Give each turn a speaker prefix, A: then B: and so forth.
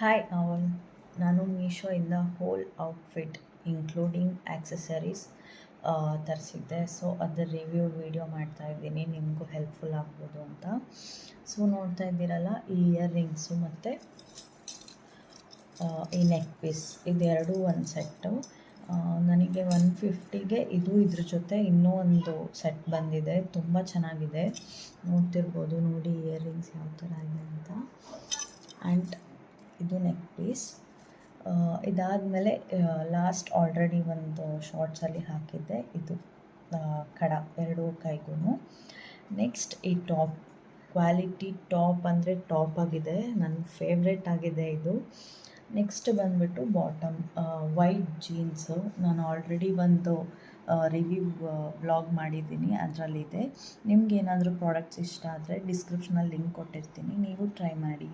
A: Hi all, ನಾನು ಮೀಶೋಯಿಂದ hole outfit including accessories ತರಿಸಿದ್ದೆ. So ಅದರ ರಿವ್ಯೂ ವಿಡಿಯೋ ಮಾಡ್ತಾಯಿದ್ದೀನಿ, ನಿಮಗೂ ಹೆಲ್ಪ್ಫುಲ್ ಆಗ್ಬೋದು ಅಂತ. ಸೊ ನೋಡ್ತಾ ಇದ್ದೀರಲ್ಲ, ಈ ಇಯರಿಂಗ್ಸು ಮತ್ತು ಈ ನೆಕ್ ಪೀಸ್ ಇದೆರಡೂ ಒಂದು ಸೆಟ್ಟು. ನನಗೆ 150ಗೆ ಇದ್ರ ಜೊತೆ ಇನ್ನೂ ಒಂದು ಸೆಟ್ ಬಂದಿದೆ. ತುಂಬ ಚೆನ್ನಾಗಿದೆ, ನೋಡ್ತಿರ್ಬೋದು. ನೋಡಿ ಇಯರಿಂಗ್ಸ್ ಯಾವ ಥರ ಇದೆ ಅಂತ. ಆ್ಯಂಡ್ ಇದು ನೆಕ್ ಪೀಸ್. ಇದಾದಮೇಲೆ ಲಾಸ್ಟ್ ಆಲ್ರೆಡಿ ಒಂದು ಶಾರ್ಟ್ಸಲ್ಲಿ ಹಾಕಿದ್ದೆ, ಇದು ಕಡ ಎರಡೂ ಕೈಗೂ. ನೆಕ್ಸ್ಟ್ ಈ ಟಾಪ್, ಕ್ವಾಲಿಟಿ ಟಾಪ್ ಅಂದರೆ ಟಾಪ್ ಆಗಿದೆ, ನನ್ನ ಫೇವ್ರೆಟ್ ಆಗಿದೆ ಇದು. ನೆಕ್ಸ್ಟ್ ಬಂದುಬಿಟ್ಟು ಬಾಟಮ್, ವೈಟ್ ಜೀನ್ಸು. ನಾನು ಆಲ್ರೆಡಿ ಒಂದು ರಿವ್ಯೂ ವ್ಲಾಗ್ ಮಾಡಿದ್ದೀನಿ, ಅದರಲ್ಲಿದೆ. ನಿಮ್ಗೇನಾದರೂ ಪ್ರಾಡಕ್ಟ್ಸ್ ಇಷ್ಟ ಆದರೆ ಡಿಸ್ಕ್ರಿಪ್ಷನಲ್ಲಿ ಲಿಂಕ್ ಕೊಟ್ಟಿರ್ತೀನಿ, ನೀವು ಟ್ರೈ ಮಾಡಿ.